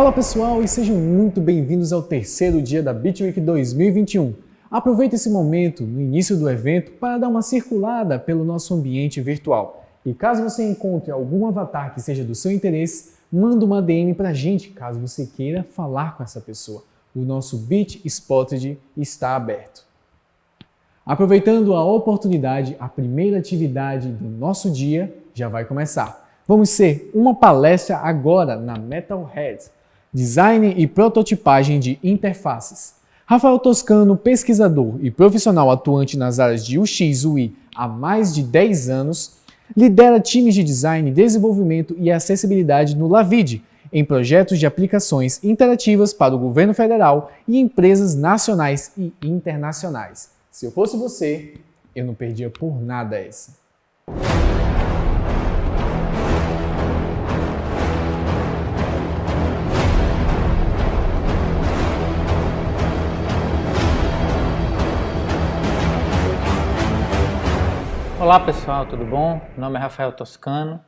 Fala pessoal e sejam muito bem-vindos ao terceiro dia da BitWeek 2021. Aproveite esse momento no início do evento para dar uma circulada pelo nosso ambiente virtual. E caso você encontre algum avatar que seja do seu interesse, manda uma DM para a gente caso você queira falar com essa pessoa. O nosso Bit Spotted está aberto. Aproveitando a oportunidade, a primeira atividade do nosso dia já vai começar. Vamos ser uma palestra agora na Metalhead, Design e Prototipagem de Interfaces. Rafael Toscano, pesquisador e profissional atuante nas áreas de UX UI há mais de 10 anos, lidera times de design, desenvolvimento e acessibilidade no Lavid, em projetos de aplicações interativas para o governo federal e empresas nacionais e internacionais. Se eu fosse você, eu não perdia por nada essa. Olá pessoal, tudo bom? Meu nome é Rafael Toscano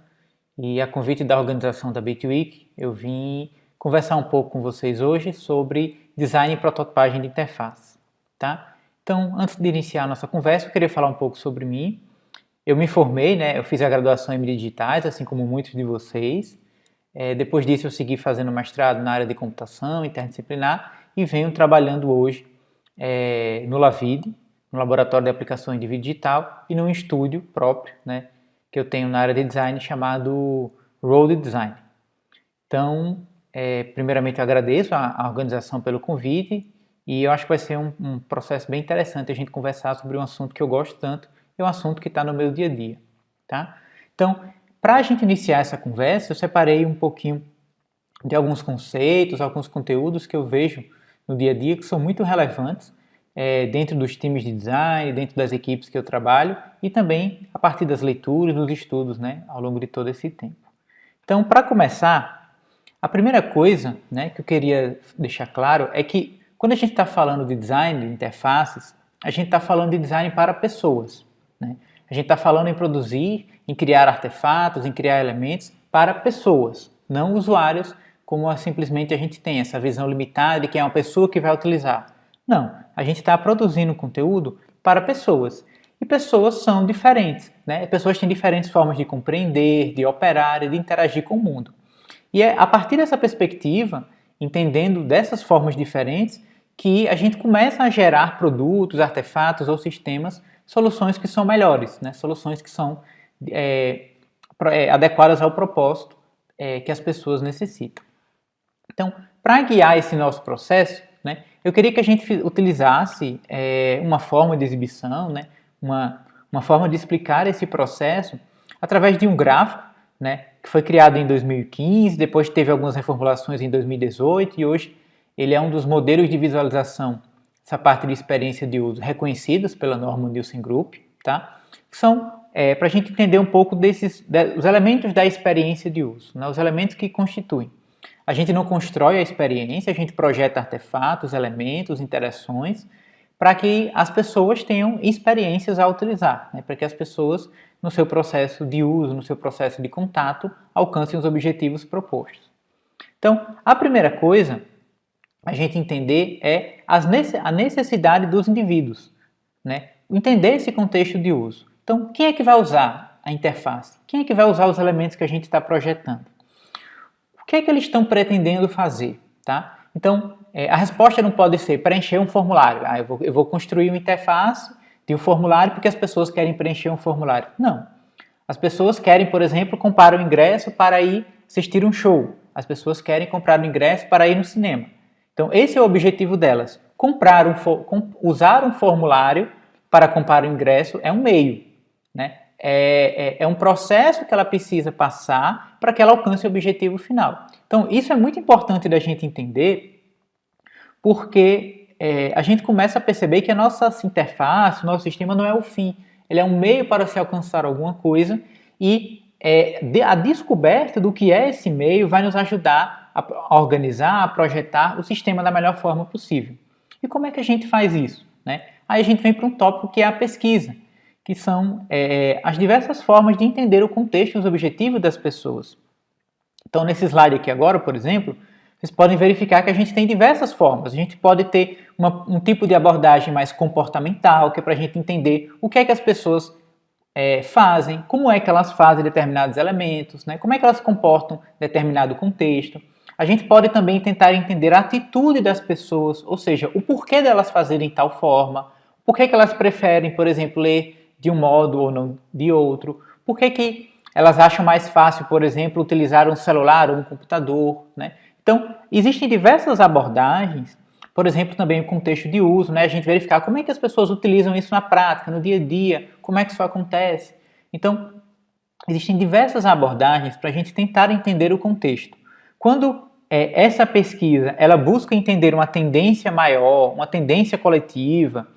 e a convite da organização da BitWeek eu vim conversar um pouco com vocês hoje sobre design e prototipagem de interface, tá? Então, antes de iniciar a nossa conversa, eu queria falar um pouco sobre mim. Eu me formei, eu fiz a graduação em mídias digitais, assim como muitos de vocês. Depois disso eu segui fazendo mestrado na área de computação interdisciplinar e venho trabalhando hoje no Lavid, no laboratório de aplicações de vídeo digital e num estúdio próprio, que eu tenho na área de design chamado Road Design. Então, primeiramente eu agradeço a organização pelo convite e eu acho que vai ser um processo bem interessante a gente conversar sobre um assunto que eu gosto tanto e um assunto que está no meu dia a dia, tá? Então, para a gente iniciar essa conversa, eu separei um pouquinho de alguns conceitos, alguns conteúdos que eu vejo no dia a dia que são muito relevantes dentro dos times de design, dentro das equipes que eu trabalho e também a partir das leituras, dos estudos, ao longo de todo esse tempo. Então, para começar, a primeira coisa que eu queria deixar claro é que quando a gente está falando de design de interfaces, a gente está falando de design para pessoas. A gente está falando em produzir, em criar artefatos, em criar elementos para pessoas, não usuários, como simplesmente a gente tem essa visão limitada de que é uma pessoa que vai utilizar. Não, a gente está produzindo conteúdo para pessoas. E pessoas são diferentes, Pessoas têm diferentes formas de compreender, de operar e de interagir com o mundo. E é a partir dessa perspectiva, entendendo dessas formas diferentes, que a gente começa a gerar produtos, artefatos ou sistemas, soluções que são melhores, Soluções que são adequadas ao propósito que as pessoas necessitam. Então, para guiar esse nosso processo, eu queria que a gente utilizasse uma forma de exibição, uma forma de explicar esse processo através de um gráfico, que foi criado em 2015, depois teve algumas reformulações em 2018 e hoje ele é um dos modelos de visualização dessa parte de experiência de uso reconhecidos pela norma Nielsen Group, tá? Que são para a gente entender um pouco os elementos da experiência de uso, os elementos que constituem. A gente não constrói a experiência, a gente projeta artefatos, elementos, interações, para que as pessoas tenham experiências a utilizar, para que as pessoas, no seu processo de uso, no seu processo de contato, alcancem os objetivos propostos. Então, a primeira coisa a gente entender é a necessidade dos indivíduos, entender esse contexto de uso. Então, quem é que vai usar a interface? Quem é que vai usar os elementos que a gente está projetando? O que é que eles estão pretendendo fazer? Tá? Então, a resposta não pode ser preencher um formulário. Eu vou construir uma interface de um formulário porque as pessoas querem preencher um formulário. Não. As pessoas querem, por exemplo, comprar um ingresso para ir assistir um show. As pessoas querem comprar um ingresso para ir no cinema. Então, esse é o objetivo delas. Usar um formulário para comprar o ingresso é um meio, É um processo que ela precisa passar para que ela alcance o objetivo final. Então, isso é muito importante da gente entender, porque a gente começa a perceber que a nossa interface, o nosso sistema não é o fim. Ele é um meio para se alcançar alguma coisa e a descoberta do que é esse meio vai nos ajudar a organizar, a projetar o sistema da melhor forma possível. E como é que a gente faz isso? Aí a gente vem para um tópico que é a pesquisa, que são as diversas formas de entender o contexto e os objetivos das pessoas. Então, nesse slide aqui agora, por exemplo, vocês podem verificar que a gente tem diversas formas. A gente pode ter um tipo de abordagem mais comportamental, que é para a gente entender o que é que as pessoas fazem, como é que elas fazem determinados elementos, né? Como é que elas se comportam em determinado contexto. A gente pode também tentar entender a atitude das pessoas, ou seja, o porquê delas fazerem tal forma, por que elas preferem, por exemplo, ler de um modo ou não de outro, por que elas acham mais fácil, por exemplo, utilizar um celular ou um computador, né? Então, existem diversas abordagens, por exemplo, também o contexto de uso, né? A gente verificar como é que as pessoas utilizam isso na prática, no dia a dia, como é que isso acontece. Então, existem diversas abordagens para a gente tentar entender o contexto. Quando essa pesquisa ela busca entender uma tendência maior, uma tendência coletiva,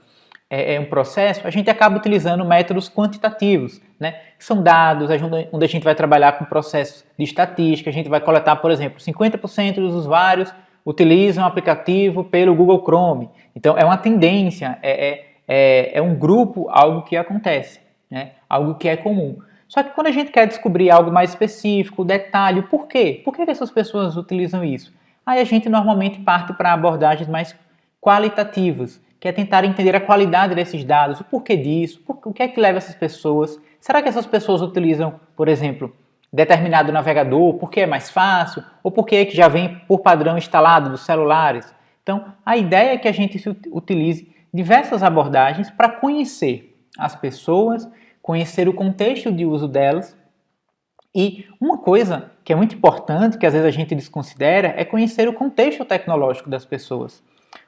um processo, a gente acaba utilizando métodos quantitativos, né? São dados onde a gente vai trabalhar com processos de estatística, a gente vai coletar, por exemplo, 50% dos usuários utilizam o aplicativo pelo Google Chrome. Então, é uma tendência, é um grupo, algo que acontece, né? Algo que é comum. Só que quando a gente quer descobrir algo mais específico, o detalhe, o porquê? Por que essas pessoas utilizam isso? Aí a gente normalmente parte para abordagens mais qualitativas, que é tentar entender a qualidade desses dados, o porquê disso, o que é que leva essas pessoas. Será que essas pessoas utilizam, por exemplo, determinado navegador porque é mais fácil, ou porque é que já vem por padrão instalado dos celulares? Então, a ideia é que a gente utilize diversas abordagens para conhecer as pessoas, conhecer o contexto de uso delas. E uma coisa que é muito importante, que às vezes a gente desconsidera, é conhecer o contexto tecnológico das pessoas.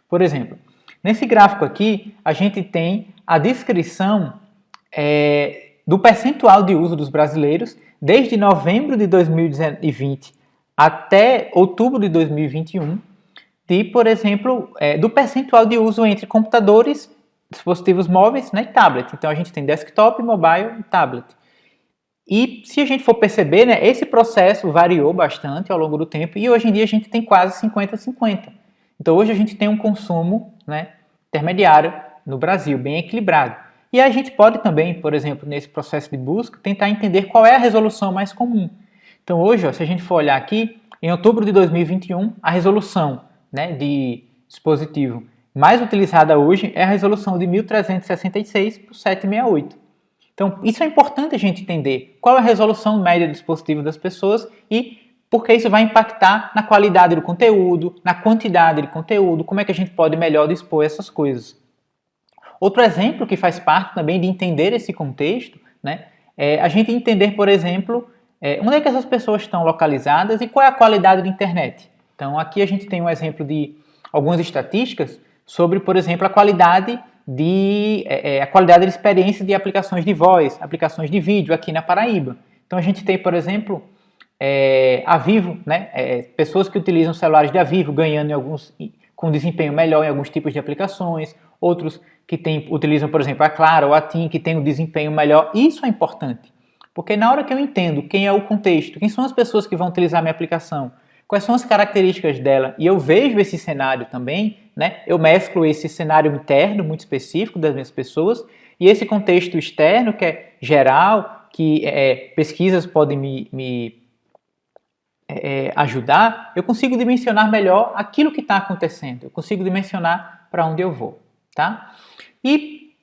Por exemplo, nesse gráfico aqui, a gente tem a descrição do percentual de uso dos brasileiros desde novembro de 2020 até outubro de 2021, por exemplo, do percentual de uso entre computadores, dispositivos móveis, né, e tablet. Então a gente tem desktop, mobile e tablet. E se a gente for perceber, né, esse processo variou bastante ao longo do tempo e hoje em dia a gente tem quase 50-50. Então hoje a gente tem um consumo, né, intermediário no Brasil, bem equilibrado. E a gente pode também, por exemplo, nesse processo de busca, tentar entender qual é a resolução mais comum. Então hoje, se a gente for olhar aqui, em outubro de 2021, a resolução, né, de dispositivo mais utilizada hoje é a resolução de 1366 por 768. Então, isso é importante a gente entender qual é a resolução média do dispositivo das pessoas e porque isso vai impactar na qualidade do conteúdo, na quantidade de conteúdo, como é que a gente pode melhor dispor essas coisas. Outro exemplo que faz parte também de entender esse contexto, né, é a gente entender, por exemplo, onde é que essas pessoas estão localizadas e qual é a qualidade da internet. Então, aqui a gente tem um exemplo de algumas estatísticas sobre, por exemplo, a qualidade de experiência de aplicações de voz, aplicações de vídeo aqui na Paraíba. Então, a gente tem, por exemplo, a Vivo, né, pessoas que utilizam celulares da Vivo ganhando com desempenho melhor em alguns tipos de aplicações, outros que utilizam, por exemplo, a Claro ou a TIM, que tem um desempenho melhor. Isso é importante, porque na hora que eu entendo quem é o contexto, quem são as pessoas que vão utilizar a minha aplicação, quais são as características dela, e eu vejo esse cenário também, né, eu mesclo esse cenário interno muito específico das minhas pessoas e esse contexto externo que é geral, que pesquisas podem me ajudar, eu consigo dimensionar melhor aquilo que está acontecendo, eu consigo dimensionar para onde eu vou, tá? E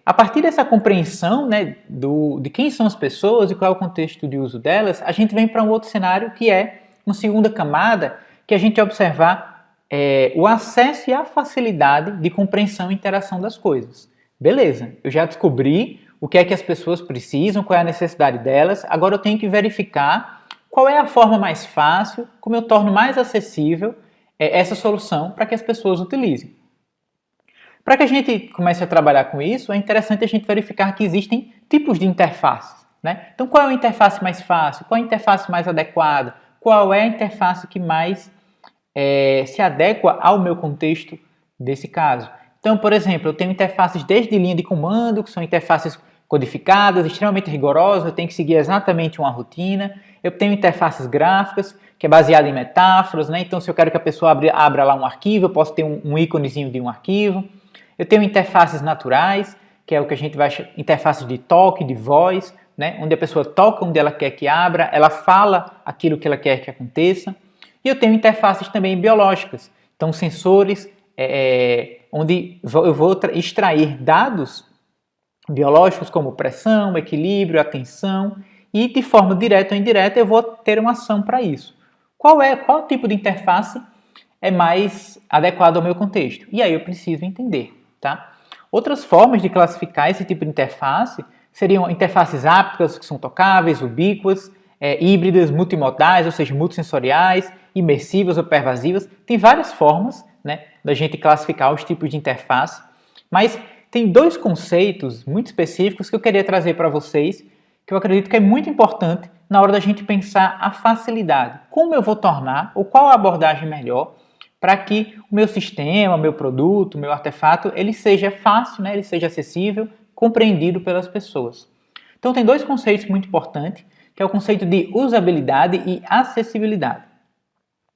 a partir dessa compreensão, né, de quem são as pessoas e qual é o contexto de uso delas, a gente vem para um outro cenário que é uma segunda camada, que a gente observar o acesso e a facilidade de compreensão e interação das coisas. Beleza, eu já descobri o que é que as pessoas precisam, qual é a necessidade delas, agora eu tenho que verificar qual é a forma mais fácil, como eu torno mais acessível essa solução para que as pessoas utilizem. Para que a gente comece a trabalhar com isso, é interessante a gente verificar que existem tipos de interfaces, né? Então, qual é a interface mais fácil? Qual é a interface mais adequada? Qual é a interface que mais se adequa ao meu contexto desse caso? Então, por exemplo, eu tenho interfaces desde linha de comando, que são interfaces codificadas, extremamente rigorosas, eu tenho que seguir exatamente uma rotina. Eu tenho interfaces gráficas, que é baseada em metáforas, né? Então, se eu quero que a pessoa abra lá um arquivo, eu posso ter um íconezinho de um arquivo. Eu tenho interfaces naturais, que é o que a gente vai chamar interfaces de toque, de voz, né? Onde a pessoa toca onde ela quer que abra, ela fala aquilo que ela quer que aconteça. E eu tenho interfaces também biológicas, então sensores onde eu vou extrair dados biológicos como pressão, equilíbrio, atenção, e de forma direta ou indireta eu vou ter uma ação para isso. Qual tipo de interface é mais adequado ao meu contexto? E aí eu preciso entender, tá? Outras formas de classificar esse tipo de interface seriam interfaces ápticas, que são tocáveis, ubíquas, híbridas, multimodais, ou seja, multissensoriais, imersivas ou pervasivas. Tem várias formas, né, da gente classificar os tipos de interface, mas tem dois conceitos muito específicos que eu queria trazer para vocês, que eu acredito que é muito importante na hora da gente pensar a facilidade. Como eu vou tornar, ou qual a abordagem melhor, para que o meu sistema, o meu produto, o meu artefato, ele seja fácil, né, ele seja acessível, compreendido pelas pessoas. Então tem dois conceitos muito importantes, que é o conceito de usabilidade e acessibilidade.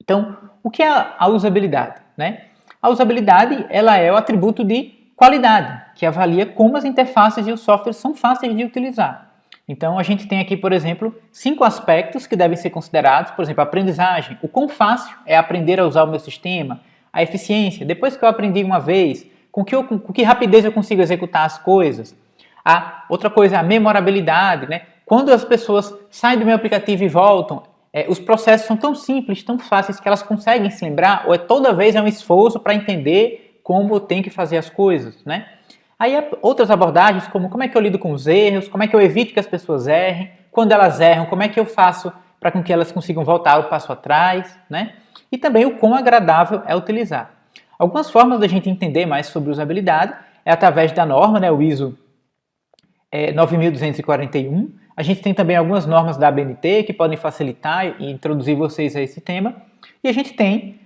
Então, o que é a usabilidade, né? A usabilidade, ela é o atributo de qualidade, que avalia como as interfaces e os softwares são fáceis de utilizar. Então, a gente tem aqui, por exemplo, 5 aspectos que devem ser considerados, por exemplo, a aprendizagem, o quão fácil é aprender a usar o meu sistema, a eficiência, depois que eu aprendi uma vez, com que rapidez eu consigo executar as coisas. A outra coisa, a memorabilidade, né? Quando as pessoas saem do meu aplicativo e voltam, os processos são tão simples, tão fáceis que elas conseguem se lembrar, ou toda vez é um esforço para entender como tem que fazer as coisas, né? Aí outras abordagens, como é que eu lido com os erros, como é que eu evito que as pessoas errem, quando elas erram, como é que eu faço para que elas consigam voltar o passo atrás, né? E também o quão agradável é utilizar. Algumas formas da gente entender mais sobre usabilidade é através da norma, né, o ISO 9241. A gente tem também algumas normas da ABNT que podem facilitar e introduzir vocês a esse tema. E a gente tem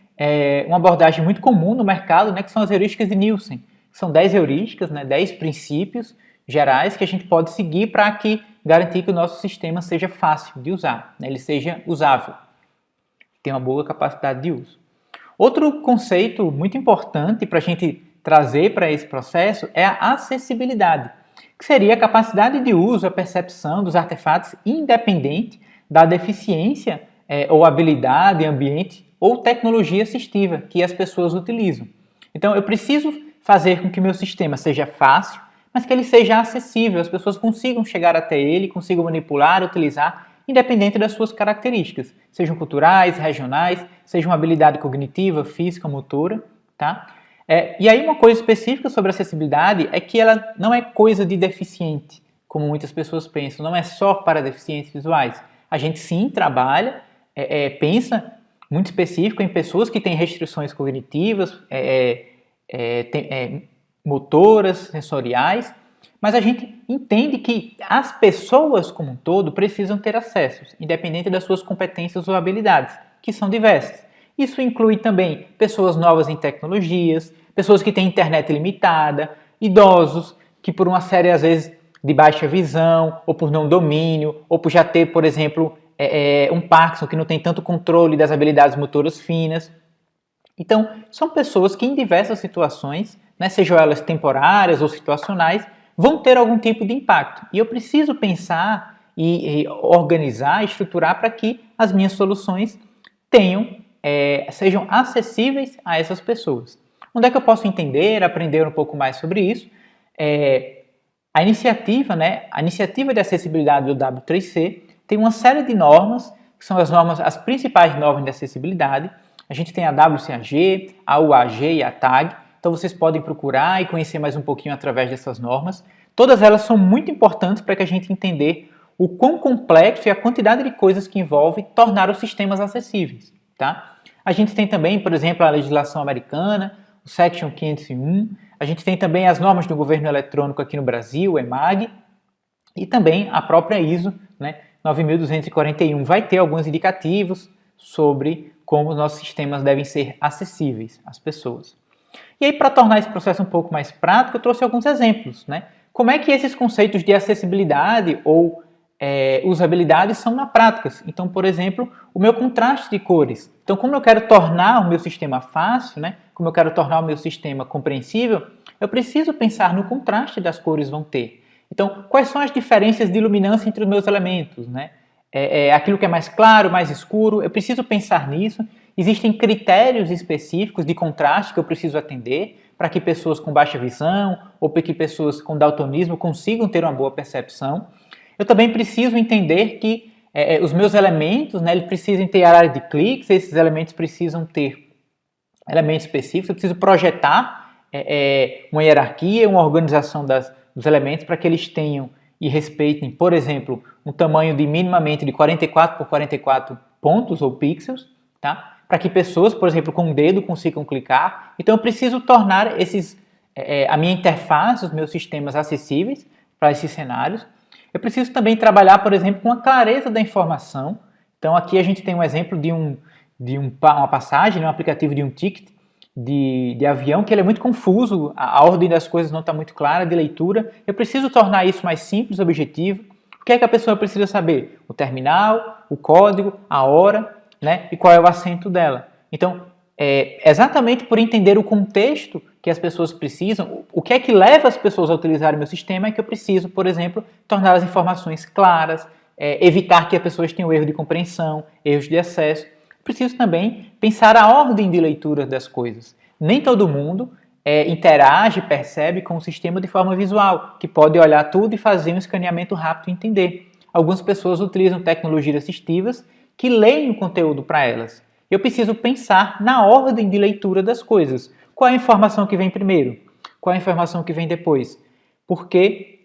uma abordagem muito comum no mercado, né, que são as heurísticas de Nielsen. São 10 heurísticas, né, 10 princípios gerais que a gente pode seguir para garantir que o nosso sistema seja fácil de usar, né, ele seja usável, tenha uma boa capacidade de uso. Outro conceito muito importante para a gente trazer para esse processo é a acessibilidade, que seria a capacidade de uso, a percepção dos artefatos independente da deficiência ou habilidade, ambiente ou tecnologia assistiva que as pessoas utilizam. Então, eu preciso fazer com que o meu sistema seja fácil, mas que ele seja acessível, as pessoas consigam chegar até ele, consigam manipular, utilizar, independente das suas características, sejam culturais, regionais, seja uma habilidade cognitiva, física, motora, tá? E aí uma coisa específica sobre acessibilidade é que ela não é coisa de deficiente, como muitas pessoas pensam, não é só para deficientes visuais. A gente sim trabalha, pensa muito específico em pessoas que têm restrições cognitivas, motoras, sensoriais, mas a gente entende que as pessoas como um todo precisam ter acessos, independente das suas competências ou habilidades, que são diversas. Isso inclui também pessoas novas em tecnologias, pessoas que têm internet limitada, idosos que por uma série, às vezes, de baixa visão, ou por não domínio, ou por já ter, por exemplo, um Parkinson que não tem tanto controle das habilidades motoras finas. Então, são pessoas que em diversas situações, né, sejam elas temporárias ou situacionais, vão ter algum tipo de impacto. E eu preciso pensar e organizar, estruturar para que as minhas soluções sejam acessíveis a essas pessoas. Onde é que eu posso entender, aprender um pouco mais sobre isso? A iniciativa de acessibilidade do W3C tem uma série de normas, que são as principais normas de acessibilidade. A gente tem a WCAG, a UAG e a TAG. Então vocês podem procurar e conhecer mais um pouquinho através dessas normas. Todas elas são muito importantes para que a gente entender o quão complexo e a quantidade de coisas que envolve tornar os sistemas acessíveis, tá? A gente tem também, por exemplo, a legislação americana, o Section 501. A gente tem também as normas do governo eletrônico aqui no Brasil, o EMAG, e também a própria ISO, né, 9241. Vai ter alguns indicativos sobre como os nossos sistemas devem ser acessíveis às pessoas. E aí, para tornar esse processo um pouco mais prático, eu trouxe alguns exemplos, né? Como é que esses conceitos de acessibilidade ou usabilidade são na prática? Então, por exemplo, o meu contraste de cores. Então, como eu quero tornar o meu sistema fácil, né? Como eu quero tornar o meu sistema compreensível, eu preciso pensar no contraste das cores vão ter. Então, quais são as diferenças de iluminância entre os meus elementos, né? Aquilo que é mais claro, mais escuro, eu preciso pensar nisso Existem critérios específicos de contraste que eu preciso atender para que pessoas com baixa visão ou para que pessoas com daltonismo consigam ter uma boa percepção. Eu também preciso entender que os meus elementos, né, eles precisam ter área de cliques, esses elementos precisam ter elementos específicos, eu preciso projetar uma hierarquia, uma organização dos elementos para que eles tenham e respeitem, por exemplo, um tamanho de minimamente de 44 por 44 pontos ou pixels, tá? Para que pessoas, por exemplo, com o dedo consigam clicar. Então eu preciso tornar a minha interface, os meus sistemas acessíveis para esses cenários. Eu preciso também trabalhar, por exemplo, com a clareza da informação. Então aqui a gente tem um exemplo de uma passagem, um aplicativo de um ticket de avião, que ele é muito confuso, a ordem das coisas não está muito clara, de leitura. Eu preciso tornar isso mais simples, objetivo. O que é que a pessoa precisa saber? O terminal, o código, a hora, né? E qual é o assento dela. Então, exatamente por entender o contexto que as pessoas precisam, o que é que leva as pessoas a utilizarem o meu sistema é que eu preciso, por exemplo, tornar as informações claras, evitar que as pessoas tenham erro de compreensão, erros de acesso. Preciso também pensar a ordem de leitura das coisas. Nem todo mundo interage, percebe com o sistema de forma visual, que pode olhar tudo e fazer um escaneamento rápido e entender. Algumas pessoas utilizam tecnologias assistivas que leem o conteúdo para elas. Eu preciso pensar na ordem de leitura das coisas. Qual é a informação que vem primeiro? Qual é a informação que vem depois? Porque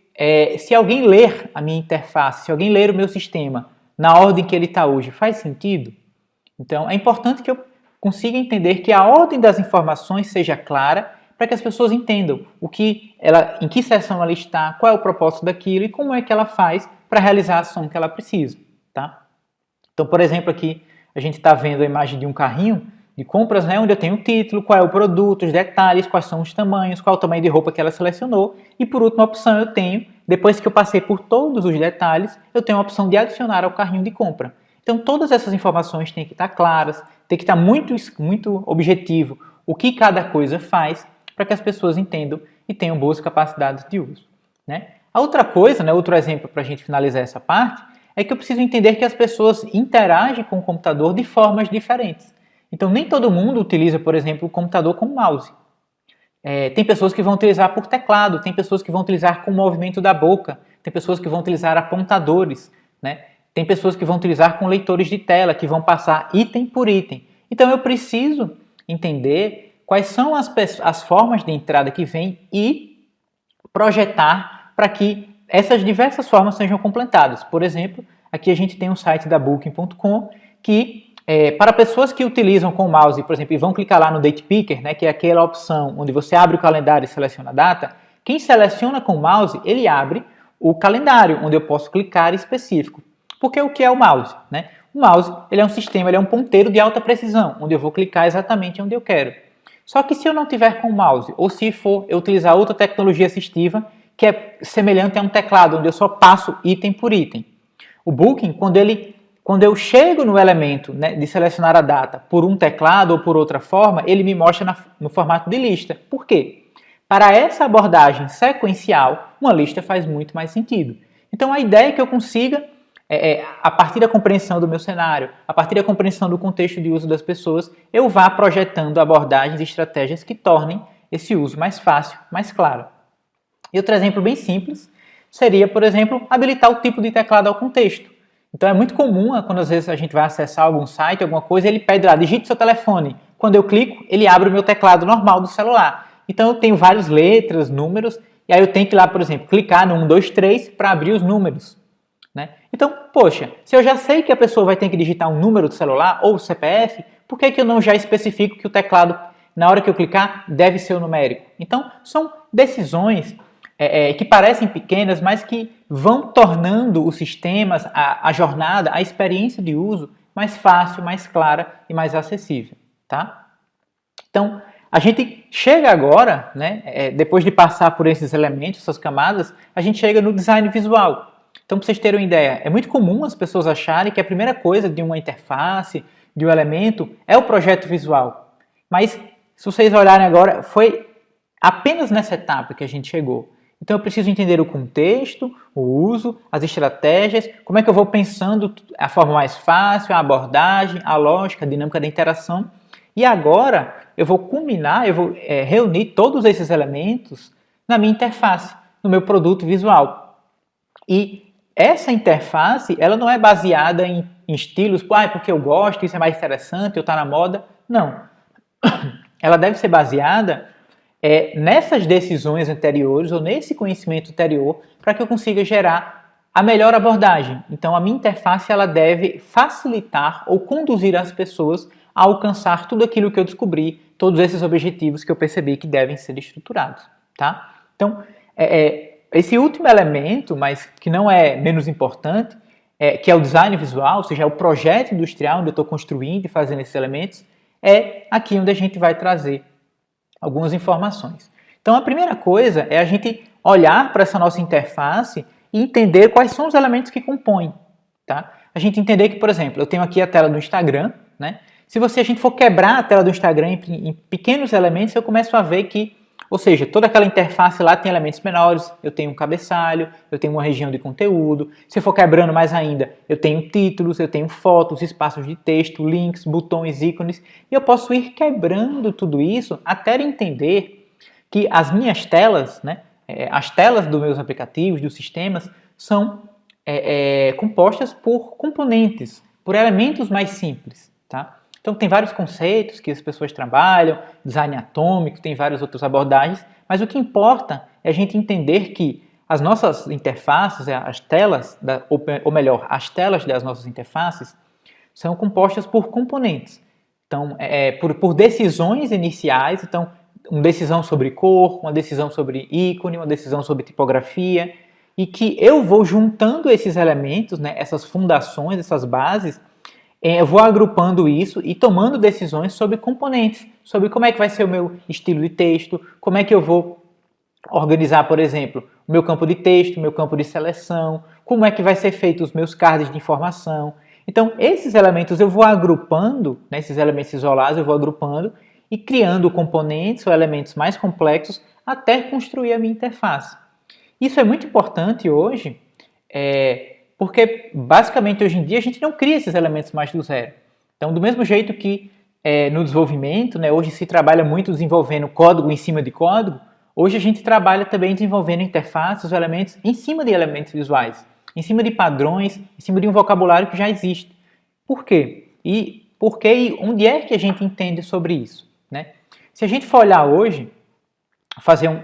se alguém ler a minha interface, se alguém ler o meu sistema na ordem que ele está hoje, faz sentido? Então, é importante que eu consiga entender que a ordem das informações seja clara para que as pessoas entendam em que seção ela está, qual é o propósito daquilo e como é que ela faz para realizar a ação que ela precisa. Tá? Então, por exemplo, aqui a gente está vendo a imagem de um carrinho de compras, né, onde eu tenho o título, qual é o produto, os detalhes, quais são os tamanhos, qual é o tamanho de roupa que ela selecionou e, por última opção, eu tenho, depois que eu passei por todos os detalhes, eu tenho a opção de adicionar ao carrinho de compra. Então, todas essas informações têm que estar claras, tem que estar muito objetivo o que cada coisa faz para que as pessoas entendam e tenham boas capacidades de uso. Né? A outra coisa, né, outro exemplo para a gente finalizar essa parte, é que eu preciso entender que as pessoas interagem com o computador de formas diferentes. Então, nem todo mundo utiliza, por exemplo, o computador com mouse. Tem pessoas que vão utilizar por teclado, tem pessoas que vão utilizar com o movimento da boca, tem pessoas que vão utilizar apontadores, né? Tem pessoas que vão utilizar com leitores de tela, que vão passar item por item. Então eu preciso entender quais são as formas de entrada que vêm e projetar para que essas diversas formas sejam completadas. Por exemplo, aqui a gente tem um site da Booking.com que, para pessoas que utilizam com o mouse, por exemplo, e vão clicar lá no Date Picker, né, que é aquela opção onde você abre o calendário e seleciona a data, quem seleciona com o mouse, ele abre o calendário, onde eu posso clicar específico. Porque o que é o mouse? Né? O mouse ele é um sistema, ele é um ponteiro de alta precisão, onde eu vou clicar exatamente onde eu quero. Só que se eu não tiver com o mouse, ou se for eu utilizar outra tecnologia assistiva, que é semelhante a um teclado, onde eu só passo item por item. O Booking, quando eu chego no elemento, né, de selecionar a data por um teclado ou por outra forma, ele me mostra no formato de lista. Por quê? Para essa abordagem sequencial, uma lista faz muito mais sentido. Então a ideia é que eu consiga, a partir da compreensão do meu cenário, a partir da compreensão do contexto de uso das pessoas, eu vá projetando abordagens e estratégias que tornem esse uso mais fácil, mais claro. E outro exemplo bem simples seria, por exemplo, habilitar o tipo de teclado ao contexto. Então é muito comum, quando às vezes a gente vai acessar algum site, alguma coisa, ele pede lá, digite seu telefone. Quando eu clico, ele abre o meu teclado normal do celular. Então eu tenho várias letras, números, e aí eu tenho que ir lá, por exemplo, clicar no 1, 2, 3 para abrir os números. Né? Então, poxa, se eu já sei que a pessoa vai ter que digitar um número do celular ou o CPF, por que eu não já especifico que o teclado, na hora que eu clicar, deve ser o numérico? Então, são decisões que parecem pequenas, mas que vão tornando os sistemas, a jornada, a experiência de uso mais fácil, mais clara e mais acessível. Tá? Então, a gente chega agora, né, depois de passar por esses elementos, essas camadas, a gente chega no design visual. Então, para vocês terem uma ideia, é muito comum as pessoas acharem que a primeira coisa de uma interface, de um elemento, é o projeto visual. Mas, se vocês olharem agora, foi apenas nessa etapa que a gente chegou. Então eu preciso entender o contexto, o uso, as estratégias, como é que eu vou pensando a forma mais fácil, a abordagem, a lógica, a dinâmica da interação. E agora eu vou culminar, eu vou reunir todos esses elementos na minha interface, no meu produto visual. E essa interface, ela não é baseada em estilos, porque eu gosto, isso é mais interessante, eu estou na moda. Não. Ela deve ser baseada nessas decisões anteriores ou nesse conhecimento anterior para que eu consiga gerar a melhor abordagem. Então, a minha interface ela deve facilitar ou conduzir as pessoas a alcançar tudo aquilo que eu descobri, todos esses objetivos que eu percebi que devem ser estruturados. Tá? Então, esse último elemento, mas que não é menos importante, que é o design visual, ou seja, é o projeto industrial onde eu estou construindo e fazendo esses elementos, é aqui onde a gente vai trazer algumas informações. Então, a primeira coisa é a gente olhar para essa nossa interface e entender quais são os elementos que compõem. Tá? A gente entender que, por exemplo, eu tenho aqui a tela do Instagram, né? Se a gente for quebrar a tela do Instagram em pequenos elementos, eu começo a ver que, ou seja, toda aquela interface lá tem elementos menores, eu tenho um cabeçalho, eu tenho uma região de conteúdo. Se eu for quebrando mais ainda, eu tenho títulos, eu tenho fotos, espaços de texto, links, botões, ícones, e eu posso ir quebrando tudo isso até entender que as minhas telas, né, as telas dos meus aplicativos, dos sistemas, são compostas por componentes, por elementos mais simples, tá? Então tem vários conceitos que as pessoas trabalham, design atômico, tem várias outras abordagens, mas o que importa é a gente entender que as nossas interfaces, as telas, ou melhor, as telas das nossas interfaces, são compostas por componentes. Então, por decisões iniciais, então, uma decisão sobre cor, uma decisão sobre ícone, uma decisão sobre tipografia, e que eu vou juntando esses elementos, né, essas fundações, essas bases, eu vou agrupando isso e tomando decisões sobre componentes, sobre como é que vai ser o meu estilo de texto, como é que eu vou organizar, por exemplo, o meu campo de texto, o meu campo de seleção, como é que vai ser feito os meus cards de informação. Então, esses elementos eu vou agrupando, né, esses elementos isolados eu vou agrupando e criando componentes ou elementos mais complexos até construir a minha interface. Isso é muito importante hoje, porque basicamente hoje em dia a gente não cria esses elementos mais do zero. Então, do mesmo jeito que no desenvolvimento, né, hoje se trabalha muito desenvolvendo código em cima de código, hoje a gente trabalha também desenvolvendo interfaces, elementos em cima de elementos visuais, em cima de padrões, em cima de um vocabulário que já existe. Por quê? E onde é que a gente entende sobre isso? Né? Se a gente for olhar hoje,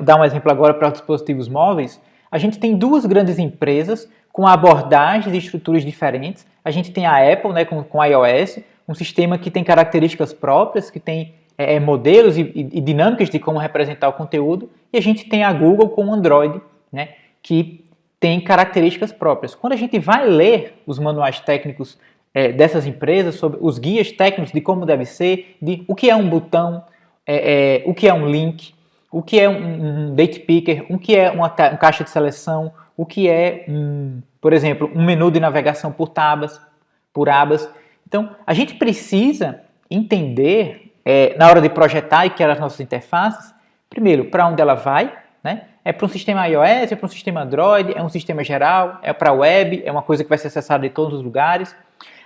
dar um exemplo agora para os dispositivos móveis, a gente tem duas grandes empresas com abordagens e estruturas diferentes. A gente tem a Apple, né, com iOS, um sistema que tem características próprias, que tem modelos e dinâmicas de como representar o conteúdo, e a gente tem a Google com o Android, né, que tem características próprias. Quando a gente vai ler os manuais técnicos dessas empresas, sobre os guias técnicos de como deve ser, de o que é um botão, o que é um link, o que é um date picker, o que é uma caixa de seleção, o que é, por exemplo, um menu de navegação por abas. Então, a gente precisa entender, na hora de projetar e criar as nossas interfaces, primeiro, para onde ela vai, né? É para um sistema iOS, é para um sistema Android, é um sistema geral, é para a web, é uma coisa que vai ser acessada em todos os lugares.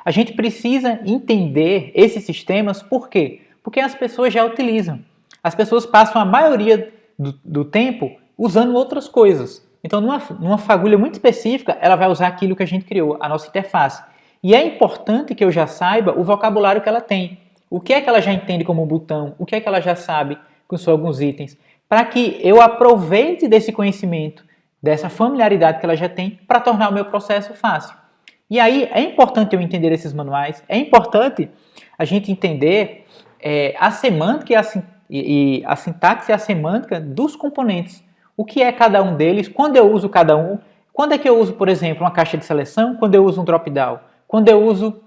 A gente precisa entender esses sistemas, por quê? Porque as pessoas já utilizam. As pessoas passam a maioria do tempo usando outras coisas. Então, numa fagulha muito específica, ela vai usar aquilo que a gente criou, a nossa interface. E é importante que eu já saiba o vocabulário que ela tem. O que é que ela já entende como botão, o que é que ela já sabe com alguns itens, para que eu aproveite desse conhecimento, dessa familiaridade que ela já tem, para tornar o meu processo fácil. E aí é importante eu entender esses manuais, é importante a gente entender a semântica e a sintaxe e a semântica dos componentes. O que é cada um deles, quando eu uso cada um, quando é que eu uso, por exemplo, uma caixa de seleção, quando eu uso um drop-down, quando eu uso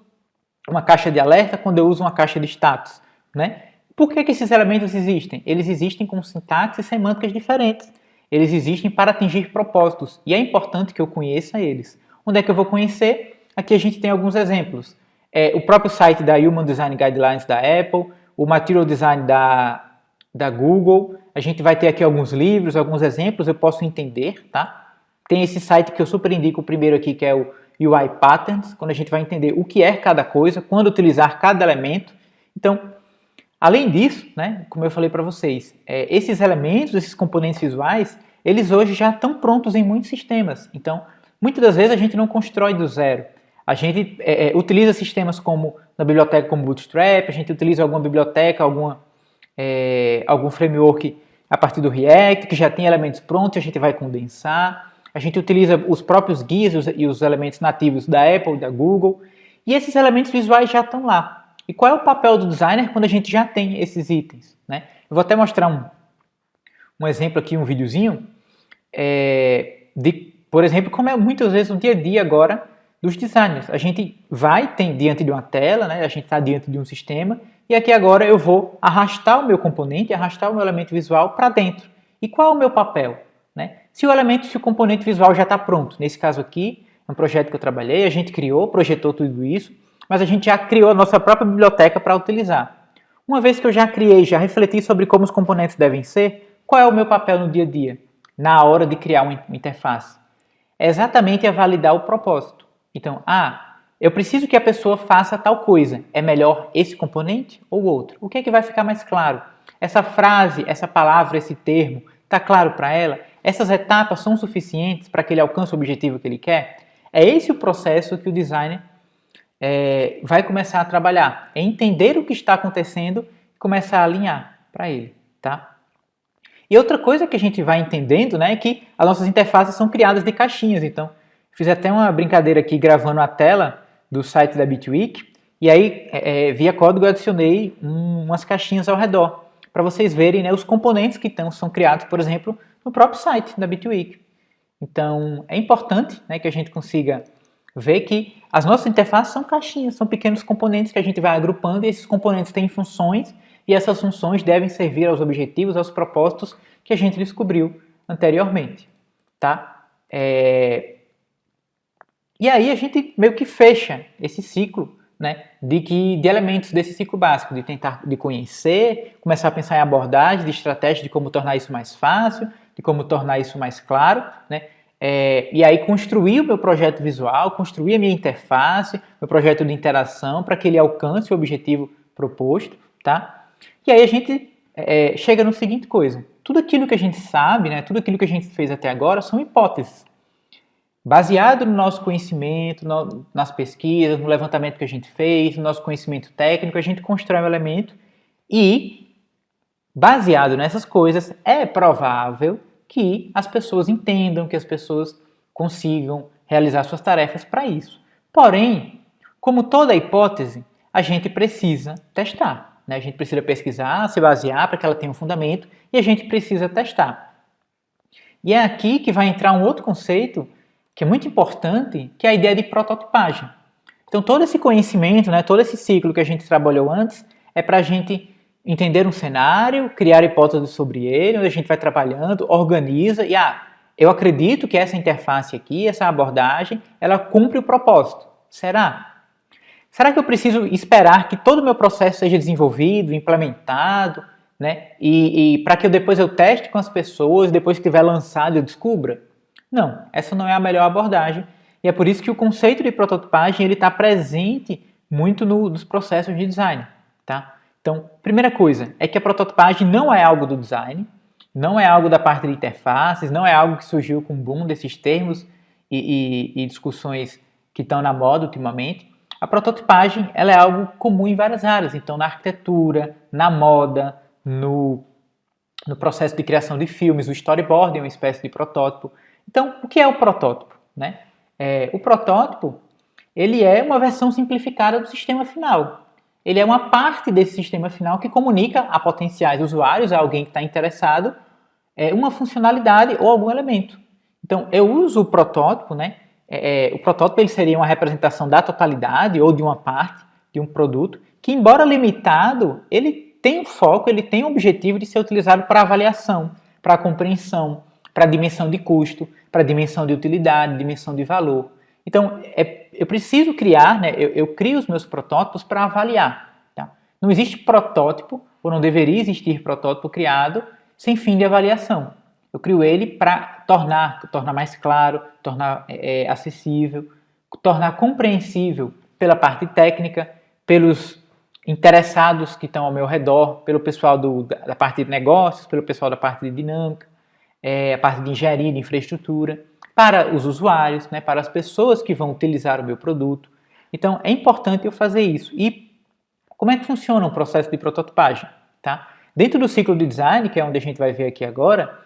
uma caixa de alerta, quando eu uso uma caixa de status, né? Por que esses elementos existem? Eles existem com sintaxes e semânticas diferentes. Eles existem para atingir propósitos e é importante que eu conheça eles. Onde é que eu vou conhecer? Aqui a gente tem alguns exemplos. O próprio site da Human Design Guidelines da Apple, o Material Design da da Google. A gente vai ter aqui alguns livros, alguns exemplos, eu posso entender, tá? Tem esse site que eu super indico, o primeiro aqui, que é o UI Patterns, quando a gente vai entender o que é cada coisa, quando utilizar cada elemento. Então, além disso, né, como eu falei para vocês, esses elementos, esses componentes visuais, eles hoje já estão prontos em muitos sistemas. Então, muitas das vezes a gente não constrói do zero. A gente utiliza sistemas como na biblioteca como Bootstrap, a gente utiliza alguma biblioteca, algum framework a partir do React, que já tem elementos prontos, a gente vai condensar. A gente utiliza os próprios guias e os elementos nativos da Apple, da Google. E esses elementos visuais já estão lá. E qual é o papel do designer quando a gente já tem esses itens, né? Eu vou até mostrar um exemplo aqui, um videozinho, por exemplo, como é muitas vezes o dia a dia agora dos designers. A gente tem diante de uma tela, né? A gente está diante de um sistema, e aqui agora eu vou arrastar o meu componente, arrastar o meu elemento visual para dentro. E qual é o meu papel, né? Se o componente visual já está pronto, nesse caso aqui, é um projeto que eu trabalhei, a gente projetou tudo isso, mas a gente já criou a nossa própria biblioteca para utilizar. Uma vez que eu já criei, já refleti sobre como os componentes devem ser, qual é o meu papel no dia a dia, na hora de criar uma interface? É exatamente validar o propósito. Então, eu preciso que a pessoa faça tal coisa. É melhor esse componente ou outro? O que é que vai ficar mais claro? Essa frase, essa palavra, esse termo, está claro para ela? Essas etapas são suficientes para que ele alcance o objetivo que ele quer? É esse o processo que o designer vai começar a trabalhar. É entender o que está acontecendo e começar a alinhar para ele, tá? E outra coisa que a gente vai entendendo, né, é que as nossas interfaces são criadas de caixinhas. Então, fiz até uma brincadeira aqui gravando a tela do site da Bitwig, e aí, via código, eu adicionei umas caixinhas ao redor, para vocês verem, né, os componentes que são criados, por exemplo, no próprio site da Bitwig. Então, é importante, né, que a gente consiga ver que as nossas interfaces são caixinhas, são pequenos componentes que a gente vai agrupando, e esses componentes têm funções, e essas funções devem servir aos objetivos, aos propósitos que a gente descobriu anteriormente, tá? E aí a gente meio que fecha esse ciclo, né, de elementos desse ciclo básico, de conhecer, começar a pensar em abordagem, de estratégia de como tornar isso mais fácil, de como tornar isso mais claro, né? E aí construir o meu projeto visual, construir a minha interface, meu projeto de interação para que ele alcance o objetivo proposto, tá? E aí a gente chega no seguinte coisa, tudo aquilo que a gente sabe, né, tudo aquilo que a gente fez até agora são hipóteses. Baseado no nosso conhecimento, nas pesquisas, no levantamento que a gente fez, no nosso conhecimento técnico, a gente constrói um elemento e, baseado nessas coisas, é provável que as pessoas entendam, que as pessoas consigam realizar suas tarefas para isso. Porém, como toda hipótese, a gente precisa testar, né? A gente precisa pesquisar, se basear para que ela tenha um fundamento e a gente precisa testar. E é aqui que vai entrar um outro conceito que é muito importante, que é a ideia de prototipagem. Então, todo esse conhecimento, né, todo esse ciclo que a gente trabalhou antes, é para a gente entender um cenário, criar hipóteses sobre ele, onde a gente vai trabalhando, organiza e, eu acredito que essa interface aqui, essa abordagem, ela cumpre o propósito. Será? Será que eu preciso esperar que todo o meu processo seja desenvolvido, implementado, né, e para que depois eu teste com as pessoas, depois que tiver lançado eu descubra? Não, essa não é a melhor abordagem e é por isso que o conceito de prototipagem ele está presente muito nos processos de design, tá? Então, primeira coisa é que a prototipagem não é algo do design, não é algo da parte de interfaces, não é algo que surgiu com o boom desses termos e discussões que estão na moda ultimamente. A prototipagem ela é algo comum em várias áreas, então na arquitetura, na moda, no processo de criação de filmes, o storyboard é uma espécie de protótipo. Então, o que é o protótipo, né? O protótipo ele é uma versão simplificada do sistema final. Ele é uma parte desse sistema final que comunica a potenciais usuários, a alguém que está interessado, uma funcionalidade ou algum elemento. Então, eu uso o protótipo, né? O protótipo ele seria uma representação da totalidade ou de uma parte de um produto que, embora limitado, ele tem um foco, ele tem o objetivo de ser utilizado para avaliação, para compreensão, para dimensão de custo, para dimensão de utilidade, dimensão de valor. Então, eu preciso criar, né, eu crio os meus protótipos para avaliar. Tá? Não existe protótipo ou não deveria existir protótipo criado sem fim de avaliação. Eu crio ele para tornar mais claro, tornar acessível, tornar compreensível pela parte técnica, pelos interessados que estão ao meu redor, pelo pessoal da parte de negócios, pelo pessoal da parte de dinâmica, a parte de engenharia de infraestrutura, para os usuários, né, para as pessoas que vão utilizar o meu produto. Então, é importante eu fazer isso. E como é que funciona o processo de prototipagem? Tá? Dentro do ciclo de design, que é onde a gente vai ver aqui agora,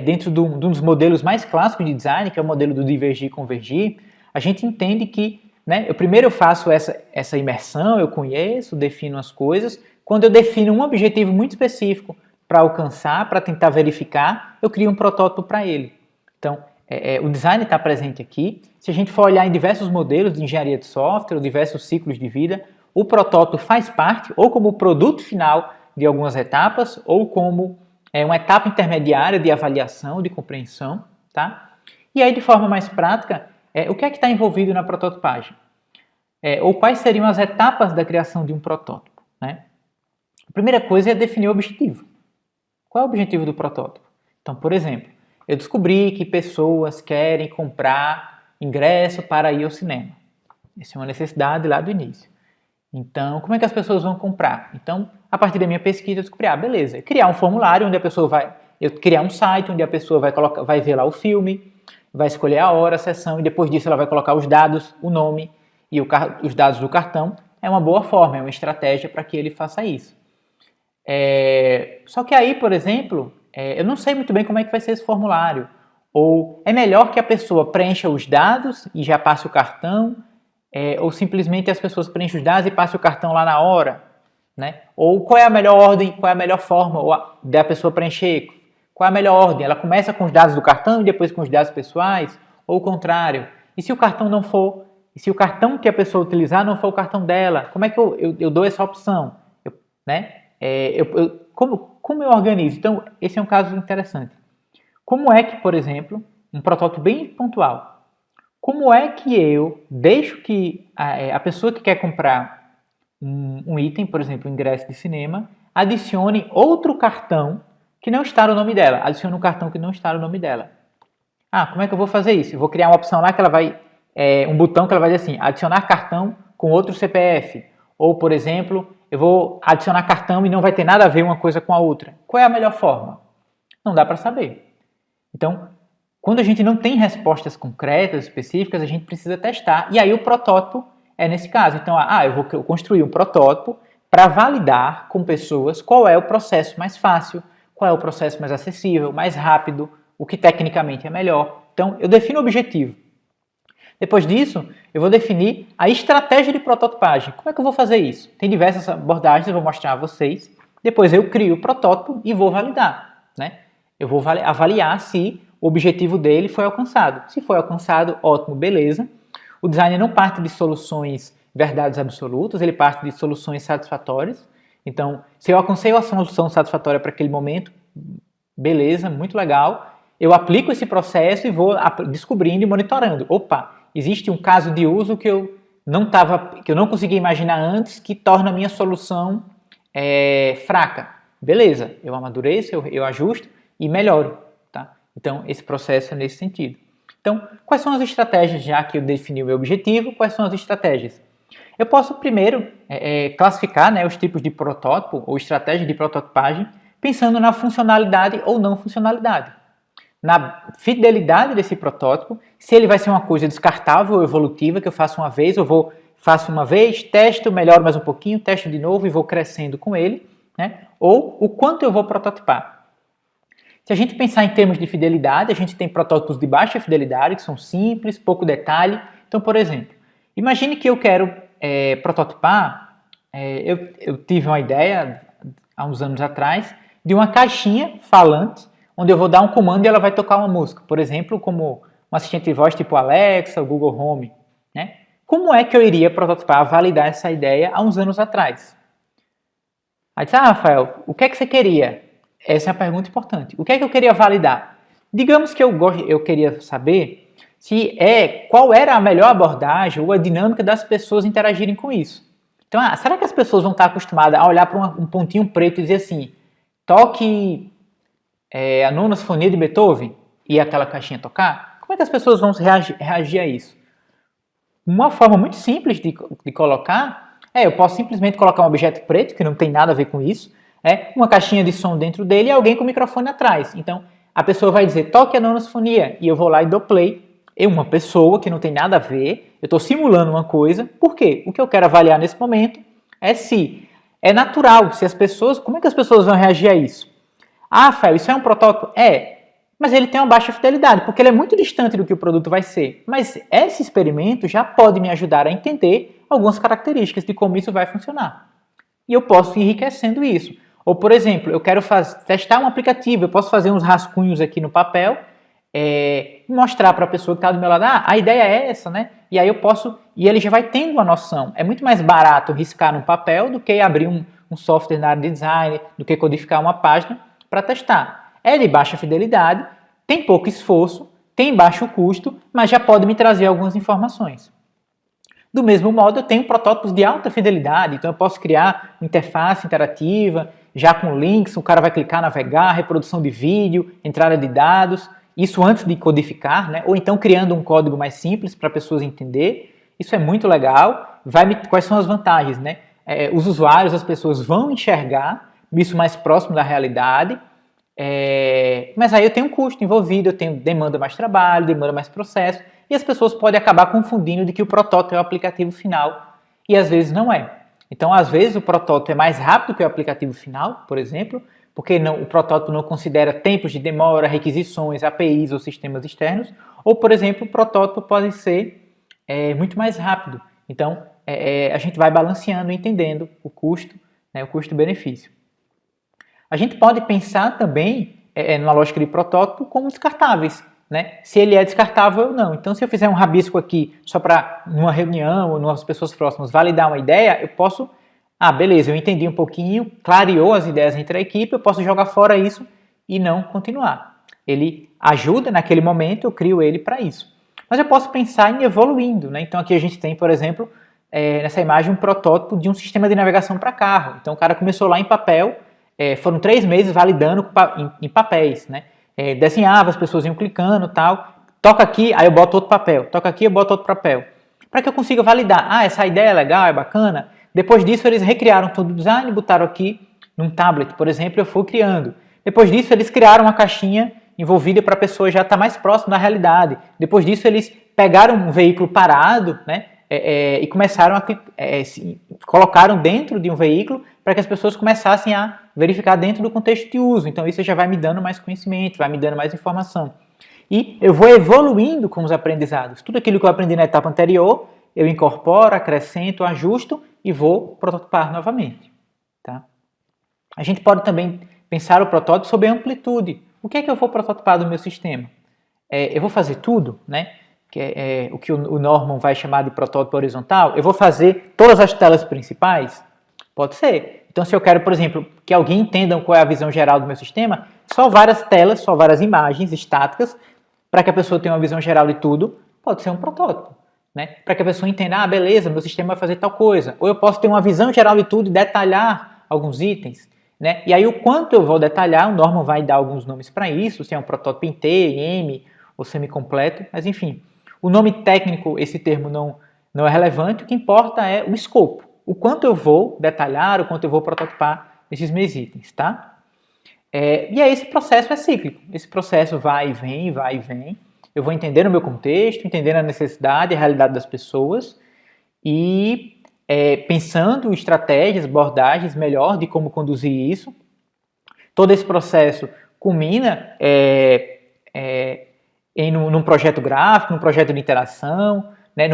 dentro de um dos modelos mais clássicos de design, que é o modelo do divergir e convergir, a gente entende que, né, primeiro eu faço essa imersão, eu conheço, defino as coisas. Quando eu defino um objetivo muito específico para alcançar, para tentar verificar, eu crio um protótipo para ele. Então, o design está presente aqui. Se a gente for olhar em diversos modelos de engenharia de software, diversos ciclos de vida, o protótipo faz parte, ou como produto final de algumas etapas, ou como uma etapa intermediária de avaliação, de compreensão. Tá? E aí, de forma mais prática, o que é que está envolvido na prototipagem? Ou quais seriam as etapas da criação de um protótipo? Né? A primeira coisa é definir o objetivo. Qual é o objetivo do protótipo? Então, por exemplo, eu descobri que pessoas querem comprar ingresso para ir ao cinema. Essa é uma necessidade lá do início. Então, como é que as pessoas vão comprar? Então, a partir da minha pesquisa, eu descobri, beleza, criar um formulário onde a pessoa criar um site onde a pessoa vai ver lá o filme, vai escolher a hora, a sessão, e depois disso ela vai colocar os dados, o nome e os dados do cartão. É uma boa forma, é uma estratégia para que ele faça isso. Só que aí, por exemplo, eu não sei muito bem como é que vai ser esse formulário. Ou é melhor que a pessoa preencha os dados e já passe o cartão, ou simplesmente as pessoas preenchem os dados e passem o cartão lá na hora. Né? Ou qual é a melhor ordem, qual é a melhor forma da pessoa preencher? Qual é a melhor ordem? Ela começa com os dados do cartão e depois com os dados pessoais? Ou o contrário? E se o cartão não for? E se o cartão que a pessoa utilizar não for o cartão dela? Como é que eu dou essa opção? Como eu organizo? Então, esse é um caso interessante. Como é que, por exemplo, um protótipo bem pontual, como é que eu deixo que a pessoa que quer comprar um item, por exemplo, um ingresso de cinema, adicione outro cartão que não está no nome dela. Adicione um cartão que não está no nome dela. Como é que eu vou fazer isso? Eu vou criar uma opção lá que ela vai, um botão que ela vai dizer assim, adicionar cartão com outro CPF. Ou, por exemplo, eu vou adicionar cartão e não vai ter nada a ver uma coisa com a outra. Qual é a melhor forma? Não dá para saber. Então, quando a gente não tem respostas concretas, específicas, a gente precisa testar. E aí o protótipo é nesse caso. Então, eu vou construir um protótipo para validar com pessoas qual é o processo mais fácil, qual é o processo mais acessível, mais rápido, o que tecnicamente é melhor. Então, eu defino o objetivo. Depois disso, eu vou definir a estratégia de prototipagem. Como é que eu vou fazer isso? Tem diversas abordagens, eu vou mostrar a vocês. Depois eu crio o protótipo e vou validar. Né? Eu vou avaliar se o objetivo dele foi alcançado. Se foi alcançado, ótimo, beleza. O design não parte de soluções verdades absolutas, ele parte de soluções satisfatórias. Então, se eu alcancei a solução satisfatória para aquele momento, beleza, muito legal. Eu aplico esse processo e vou descobrindo e monitorando. Opa, existe um caso de uso que eu não conseguia imaginar antes, que torna a minha solução fraca. Beleza, eu amadureço, eu ajusto e melhoro. Tá? Então, esse processo é nesse sentido. Então, quais são as estratégias, já que eu defini o meu objetivo, quais são as estratégias? Eu posso primeiro classificar, né, os tipos de protótipo ou estratégia de prototipagem, pensando na funcionalidade ou não funcionalidade. Na fidelidade desse protótipo, se ele vai ser uma coisa descartável ou evolutiva, que eu faço uma vez, faço uma vez, testo, melhoro mais um pouquinho, testo de novo e vou crescendo com ele, né? Ou o quanto eu vou prototipar. Se a gente pensar em termos de fidelidade, a gente tem protótipos de baixa fidelidade, que são simples, pouco detalhe. Então, por exemplo, imagine que eu quero prototipar, eu tive uma ideia, há uns anos atrás, de uma caixinha falante, onde eu vou dar um comando e ela vai tocar uma música. Por exemplo, como um assistente de voz tipo Alexa, o Google Home. Né? Como é que eu iria prototipar, validar essa ideia há uns anos atrás? Aí disse, Rafael, o que é que você queria? Essa é a pergunta importante. O que é que eu queria validar? Digamos que eu queria saber qual era a melhor abordagem ou a dinâmica das pessoas interagirem com isso. Então, será que as pessoas vão estar acostumadas a olhar para um pontinho preto e dizer assim, toque a nona sinfonia de Beethoven e aquela caixinha tocar? Como é que as pessoas vão reagir a isso? Uma forma muito simples de colocar eu posso simplesmente colocar um objeto preto, que não tem nada a ver com isso, uma caixinha de som dentro dele e alguém com o microfone atrás. Então, a pessoa vai dizer, toque a nona sinfonia, e eu vou lá e dou play. Uma pessoa que não tem nada a ver, eu estou simulando uma coisa. Por quê? O que eu quero avaliar nesse momento é se é natural, se as pessoas, como é que as pessoas vão reagir a isso? Fel, isso é um protótipo? Mas ele tem uma baixa fidelidade, porque ele é muito distante do que o produto vai ser. Mas esse experimento já pode me ajudar a entender algumas características de como isso vai funcionar. E eu posso ir enriquecendo isso. Ou, por exemplo, eu quero testar um aplicativo, eu posso fazer uns rascunhos aqui no papel, mostrar para a pessoa que está do meu lado, a ideia é essa, né? E aí eu posso, e ele já vai tendo uma noção. É muito mais barato riscar no papel do que abrir um software na área de design, do que codificar uma página para testar. É de baixa fidelidade, tem pouco esforço, tem baixo custo, mas já pode me trazer algumas informações. Do mesmo modo, eu tenho protótipos de alta fidelidade, então eu posso criar uma interface interativa, já com links, o cara vai clicar, navegar, reprodução de vídeo, entrada de dados, isso antes de codificar, né? Ou então criando um código mais simples para pessoas entender. Isso é muito legal. Quais são as vantagens, né? Os usuários, as pessoas vão enxergar isso mais próximo da realidade, mas aí eu tenho um custo envolvido, eu tenho demanda mais trabalho, demanda mais processo, e as pessoas podem acabar confundindo de que o protótipo é o aplicativo final, e às vezes não é. Então, às vezes, o protótipo é mais rápido que o aplicativo final, por exemplo, porque o protótipo não considera tempos de demora, requisições, APIs ou sistemas externos, ou, por exemplo, o protótipo pode ser muito mais rápido. Então, a gente vai balanceando, entendendo o custo, né, o custo-benefício. A gente pode pensar também, na lógica de protótipo, como descartáveis, né? Se ele é descartável ou não. Então, se eu fizer um rabisco aqui só para, numa reunião ou nas pessoas próximas, validar uma ideia, eu posso, beleza, eu entendi um pouquinho, clareou as ideias entre a equipe, eu posso jogar fora isso e não continuar. Ele ajuda naquele momento, eu crio ele para isso. Mas eu posso pensar em evoluindo, né? Então, aqui a gente tem, por exemplo, nessa imagem, um protótipo de um sistema de navegação para carro. Então, o cara começou lá em papel, foram 3 meses validando em papéis, né? Desenhava, as pessoas iam clicando, tal, toca aqui, aí eu boto outro papel, toca aqui, eu boto outro papel, para que eu consiga validar, essa ideia é legal, é bacana. Depois disso eles recriaram todo o design, botaram aqui num tablet, por exemplo, eu fui criando. Depois disso eles criaram uma caixinha envolvida para a pessoa já estar mais próxima da realidade. Depois disso eles pegaram um veículo parado, né, e começaram colocaram dentro de um veículo para que as pessoas começassem a verificar dentro do contexto de uso. Então isso já vai me dando mais conhecimento, vai me dando mais informação. E eu vou evoluindo com os aprendizados. Tudo aquilo que eu aprendi na etapa anterior, eu incorporo, acrescento, ajusto e vou prototipar novamente. Tá? A gente pode também pensar o protótipo sob amplitude. O que é que eu vou prototipar do meu sistema? Eu vou fazer tudo, né? Que é o que o Norman vai chamar de protótipo horizontal. Eu vou fazer todas as telas principais? Pode ser. Então, se eu quero, por exemplo, que alguém entenda qual é a visão geral do meu sistema, só várias telas, só várias imagens estáticas, para que a pessoa tenha uma visão geral de tudo, pode ser um protótipo. Né? Para que a pessoa entenda, beleza, meu sistema vai fazer tal coisa. Ou eu posso ter uma visão geral de tudo e detalhar alguns itens. Né? E aí, o quanto eu vou detalhar, o Norman vai dar alguns nomes para isso, se é um protótipo em T, M ou semi-completo, mas enfim. O nome técnico, esse termo não é relevante, o que importa é o escopo. O quanto eu vou detalhar, o quanto eu vou prototipar esses meus itens, tá? E aí esse processo é cíclico. Esse processo vai e vem, vai e vem. Eu vou entendendo o meu contexto, entendendo a necessidade e a realidade das pessoas e pensando em estratégias, abordagens melhor de como conduzir isso. Todo esse processo culmina num projeto gráfico, num projeto de interação, né,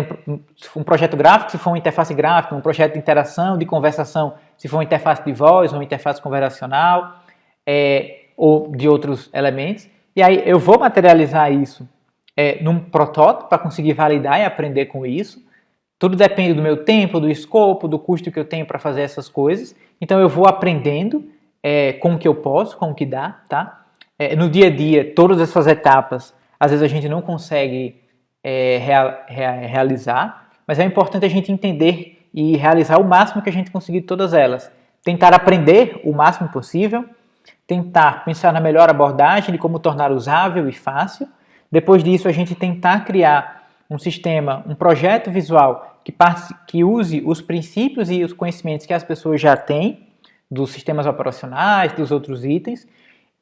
um projeto gráfico, se for uma interface gráfica, um projeto de interação, de conversação, se for uma interface de voz, ou uma interface conversacional, ou de outros elementos. E aí eu vou materializar isso num protótipo para conseguir validar e aprender com isso. Tudo depende do meu tempo, do escopo, do custo que eu tenho para fazer essas coisas. Então eu vou aprendendo com o que eu posso, com o que dá. Tá? No dia a dia, todas essas etapas, às vezes a gente não consegue realizar, mas é importante a gente entender e realizar o máximo que a gente conseguir de todas elas. Tentar aprender o máximo possível, tentar pensar na melhor abordagem de como tornar usável e fácil. Depois disso, a gente tentar criar um sistema, um projeto visual que use os princípios e os conhecimentos que as pessoas já têm dos sistemas operacionais, dos outros itens,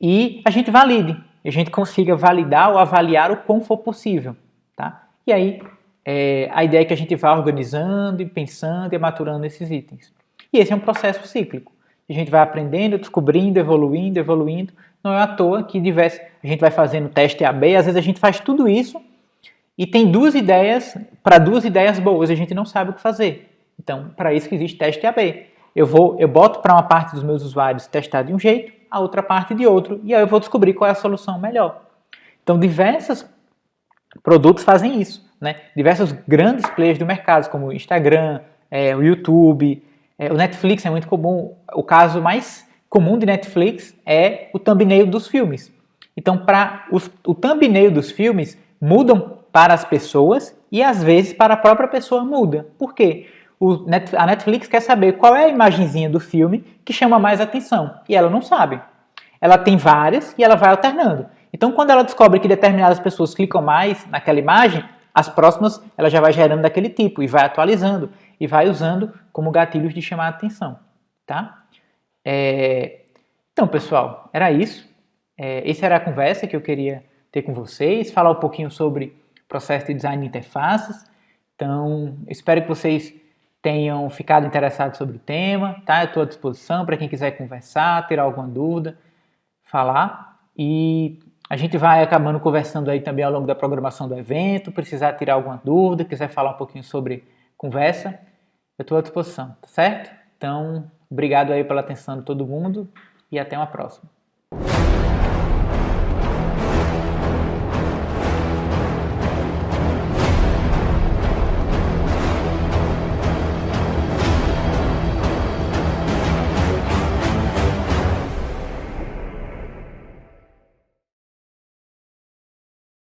e a gente valide, a gente consiga validar ou avaliar o quão for possível. Tá? E aí, a ideia é que a gente vá organizando e pensando e maturando esses itens. E esse é um processo cíclico. A gente vai aprendendo, descobrindo, evoluindo, evoluindo. Não é à toa que a gente vai fazendo teste AB, às vezes a gente faz tudo isso e tem duas ideias, para duas ideias boas, a gente não sabe o que fazer. Então, para isso que existe teste AB. Eu boto para uma parte dos meus usuários testar de um jeito, a outra parte de outro, e aí eu vou descobrir qual é a solução melhor. Então, diversos produtos fazem isso, né? Diversos grandes players do mercado, como o Instagram, o YouTube, o Netflix é muito comum. O caso mais comum de Netflix é o thumbnail dos filmes. Então, o thumbnail dos filmes mudam para as pessoas e às vezes para a própria pessoa muda. Por quê? A Netflix quer saber qual é a imagenzinha do filme que chama mais atenção e ela não sabe. Ela tem várias e ela vai alternando. Então, quando ela descobre que determinadas pessoas clicam mais naquela imagem, as próximas ela já vai gerando daquele tipo e vai atualizando e vai usando como gatilhos de chamar a atenção. Tá? Então, pessoal, era isso. Essa era a conversa que eu queria ter com vocês, falar um pouquinho sobre processo de design de interfaces. Então, espero que vocês tenham ficado interessados sobre o tema, tá? Eu estou à disposição para quem quiser conversar, ter alguma dúvida, falar. E a gente vai acabando conversando aí também ao longo da programação do evento, precisar tirar alguma dúvida, quiser falar um pouquinho sobre conversa, eu estou à disposição, tá certo? Então, obrigado aí pela atenção de todo mundo e até uma próxima.